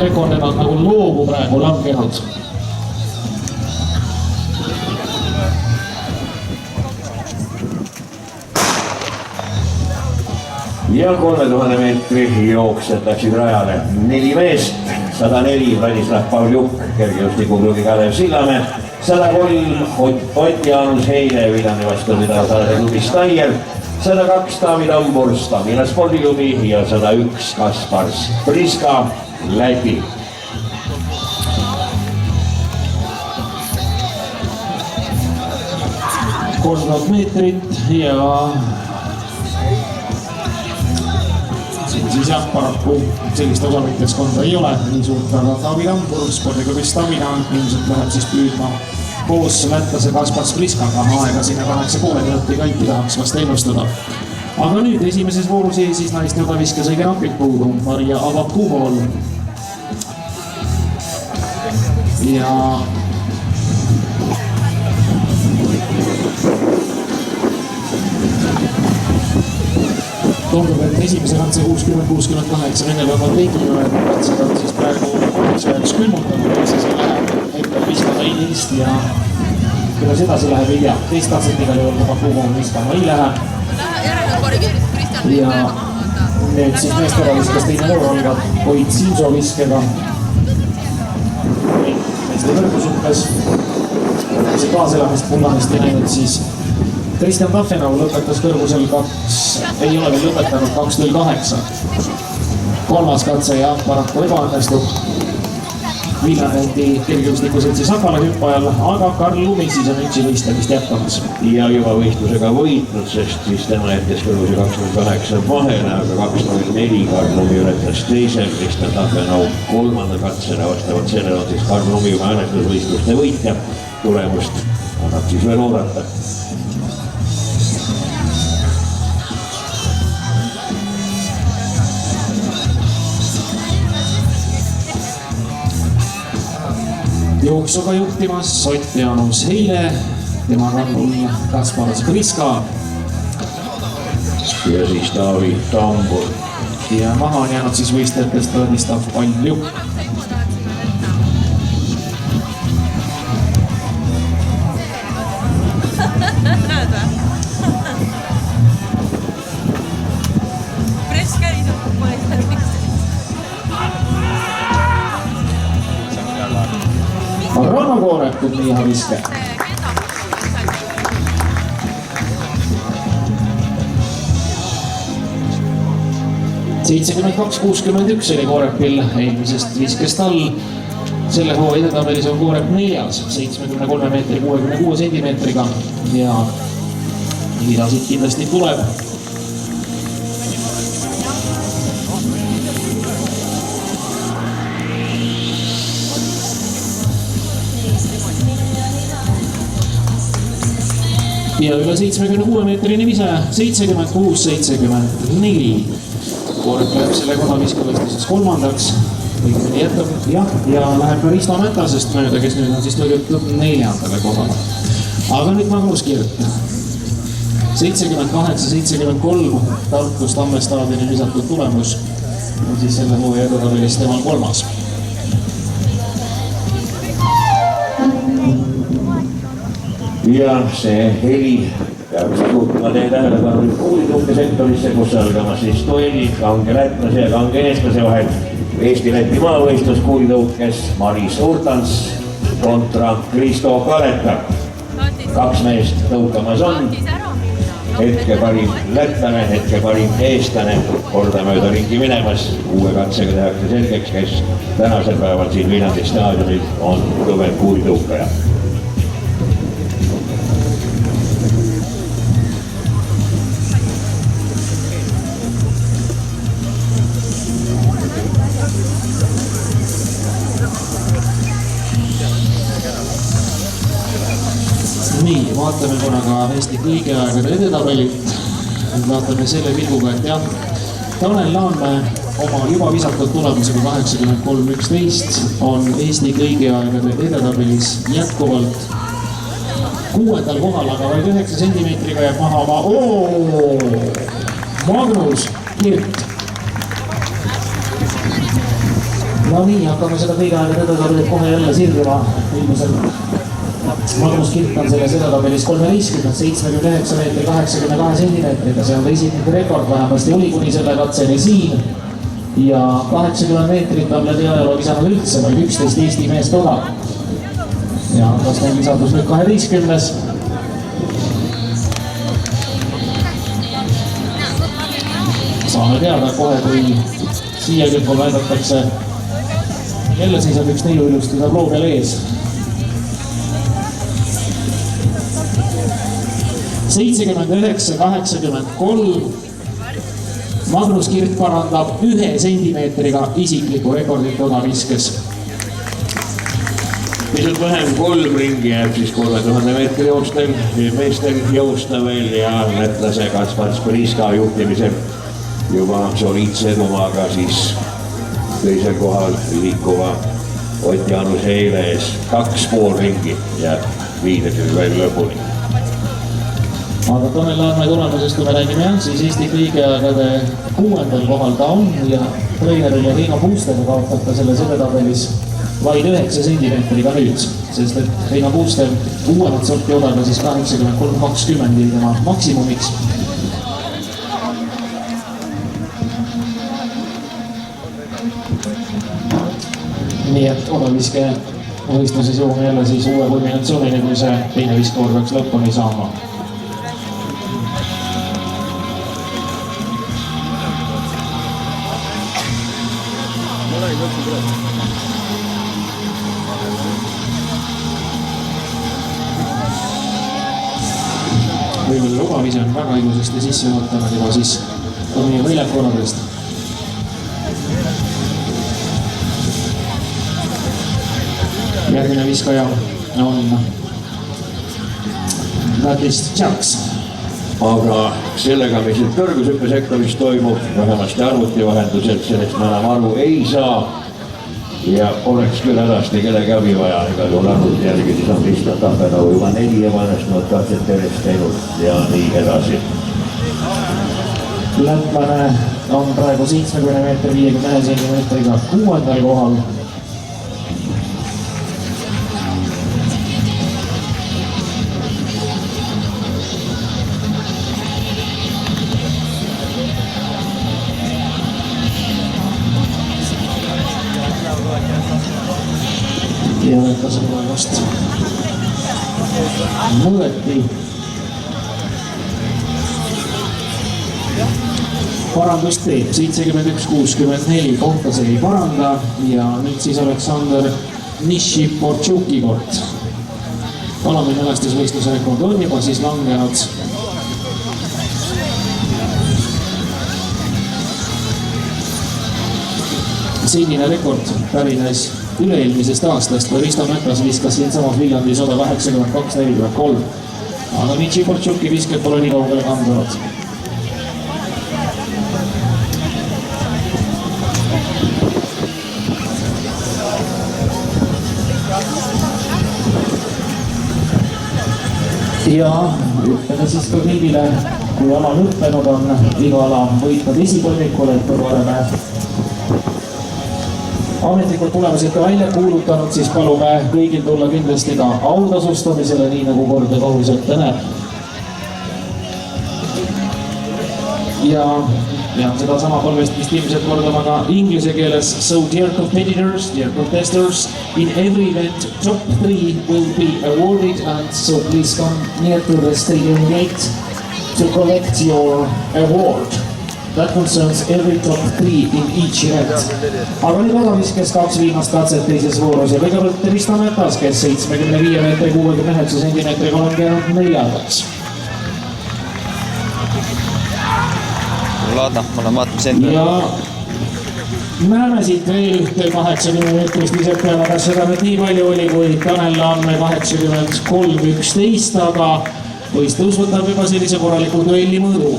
rekordid on nagu loobu praegu langenud. Ja 3000 meetri jooksjad läksid rajale 4 meest, 104 Vladislav Pavljuk, kergejõustikuklubi Kalev Sillamäe, 103 Ott Jaanus Heile, Viljandi vastupidavusaalade klubi Staier, 102 Taavi Tambur, Stamina spordiklubi ja 101 Kaspar Spriska, Läti. Kolmkümmend meetrit ja siis jah, paraku sellist osavõtjaskonda ei ole nii suurt, aga Taavi Tambur spordiklubi Stamina ilmselt läheb siis püüdma koos lätlase Kaspar Spriskaga aega sinna 8,5 minuti kanti tahaks vast ennustada. Aga nüüd esimeses voorus siis naiste odaviskas õige napilt puudu Maria Avakumol. Ja tundub, et esimese katse 60-68 Vene-Päeva tegijad, et seda on siis praegu üheks külmutanud, ja siis läheb hetkel viskama ei teist ja kuidas edasi läheb ei tea. Teist katset igal juhul Avakumol viskama ei lähe. Ja nüüd siis meesteodaviskas teine voor algab Koit Simso viskega. Meeste kõrgusuppes, see kaaselamist pungamist ei näinud siis Kristjan Tafenau lõpetas kõrgusel ei ole veel lõpetanud 2.08. Kolmas katse ja paraku ebaõnnestub Viljandi kergejõustikuseltsi Sakala hüppajal, aga Karl Lumi siis on üksi võistlemist jätkamas. Ja juba võistlusega võitnud, sest siis tema jättis kõrguse 2.08 vahele, aga 2.04 Karl Lumi ületas teisel, Kristjan Tafenau kolmanda katsena vastavalt sellele on siis Karl Lumi juba õnnetusvõistluste võitja. Tulemust annab siis veel oodata. Jooksuga juhtimas Ott Jaanus Heile, tema kannul Kaspar Spriska. Ja siis Taavi Tambur. Ja maha on jäänud siis võistlejatest Vladislav Pavljuk. Rano Koorepud Miiha viske. Seitsekümmend 2.61 oli Koorepil eelmisest viskest all. Selle hoo edetabelis on Koorep 4. 73 meetri 66 sentimeetriga ja mida siit kindlasti tuleb. Ja üle 76 meetrini vise, 76-74. Koorep läheb selle kodaviskavõistluses kolmandaks. Õigemini jätab ja läheb ka Risto Mätasest mööda, kes nüüd on siis tõrjutud 4. kohale. Aga nüüd Magnus Kirt. 78-73 Tartust Tammestaadini lisatud tulemus on siis selle hooaja edetabelis temal kolmas. Ja see heli peab suutma teie tähelepanu kuulitõuke sektorisse, kus algamas siis duellid kange lätlase ja kange eestlase vahel. Eesti-Läti maavõistlus kuulitõukes Maris Urtans kontra Kristo Kaleta. 2 meest tõukamas on. Hetke parim lätlane, hetke parim eestlane kordamööda ringi minemas. Uue katsega tehakse selgeks, kes tänasel päeval siin Viljandi staadionil on kõvem kuulitõukaja. Nii, vaatame korraga Eesti kõige aegade edetabelit. Vaatame selle pilguga, et jah, Tanel Laanmäe oma juba visatud tulemusega 83-11 on Eesti kõigi aegade edetabelis jätkuvalt 6. kohal, aga vaid 9 sentimeetriga jääb maha oma Magnus Kirt. No nii, hakkame seda kõige aega tõdetabelit kohe jälle sirgima. Ilmuselt Magnus Kirt on selles edetabelis 13, 79 meetri 82 sentimeetriga. See on ta isiklik rekord, vähemasti oli kuni selle katseni siin. Ja 80 meetrit on läbi ajaloo visanud üldse, vaid 11 Eesti meest oda. Ja kas neil lisandus nüüd 12. Saame teada kohe, kui siia küll väidatakse. Jälle seisab üks neiu ilusti tabloo peal ees. 79-83. Magnus Kirt parandab 1 sentimeetriga isikliku rekordit odaviskes. Pisut vähem 3 ringi jääb siis 3000 meetri joostel, meestel joosta veel ja lätlase Kaspar Sporiska juhtimisel juba soliidse edumaga siis teisel kohal liikuva Ott Jaanus Eile ees. 2,5 ringi jääb viidesel veel lõpuni. Aga Tanel Laanmäe tulemusest, kui me räägime, siis Eesti kõige aegade 6. kohal ta on ja treenerile Reino Puustele kaotab ta selles edetabelis vaid 9 sentimeetriga nüüd, sest et Reino Puustel uuemat sorti odaga siis 83-20 tema maksimumiks. Nii et odaviske võistluses jõuame jälle siis uue kulminatsioonini, kui see teine viskoor peaks lõpuni saama. Võib-olla obavise on väga ilusasti sisse juhatanud juba siis meie väljakorradest. Järgmine viskaja on Ladist Tšaks. Aga sellega, mis nüüd kõrgushüppesektoris toimub, vähemasti arvuti vahenduselt, sellest me enam aru ei saa. Ja oleks küll hädasti kellegi abi vaja, igal juhul arvuti järgi, siis on Kristjan Tahvenau juba 4 ebanestunud katset tervist teinud ja nii edasi. Lätlane on praegu 70 meetri 51 sentimeetriga 6. kohal. Ja võtta vast mõõti. Parandust teeb 71-64, kohta see ei paranda ja nüüd siis Aleksandr Nišiportšuki kord. Kalamine elastusvõistluse rekord on juba siis langenud. Senine rekord pärines üle-eelmisest aastast, kui Risto Mäkras viskas siin samas Viljandi 182-43. Aga Nišiportšuki visked pole nii kaugele kandunud. Ja ütleme siis ka kõigile, kui ala lõppenud on, iga ala võitnud esikolmikule, et oleme ametlikult tulemused ka välja kuulutanud, siis palume kõigil tulla kindlasti ka autasustamisele, nii nagu kord ja kohus ette näeb. Ja seda sama palvestamist ilmselt kordama ka inglise keeles. So dear competitors, dear contestants, in every event top 3 will be awarded and so please come near to the stadium gate to collect your award. That concerns every top 3 in each event. Aga nüüd odaviskes 2 viimast katset teises voorus ja kõigepealt Risto Mätas, kes 75 meetri 69 sentimeetriga on käinud 4. Loodan, ma olen vaatama sen. Ja näeme siit veel ühte 80 meetrist liselt peale, kas seda nüüd nii palju oli, kui Tanel Laanmäe 83-11, aga võistlus võtab juba sellise korraliku duelli mõõdu.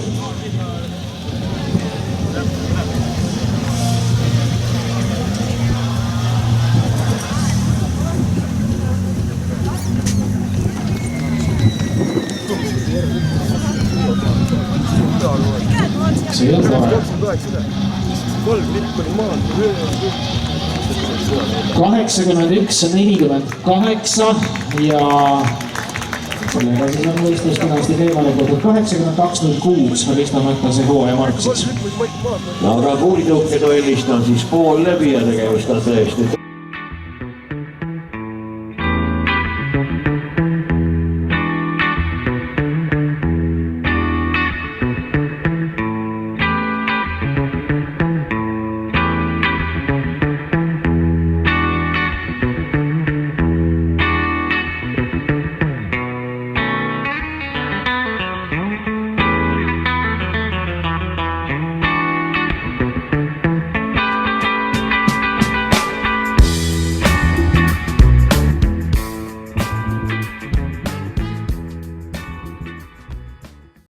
See on tore. 3 lipp oli maal. 81-48 ja sellega siis on võistlus kenasti teemale kodud 82-06 Risto Mättase hooajamark siis. No aga kuulitõukeduellist on siis pool läbi ja tegevust on tõesti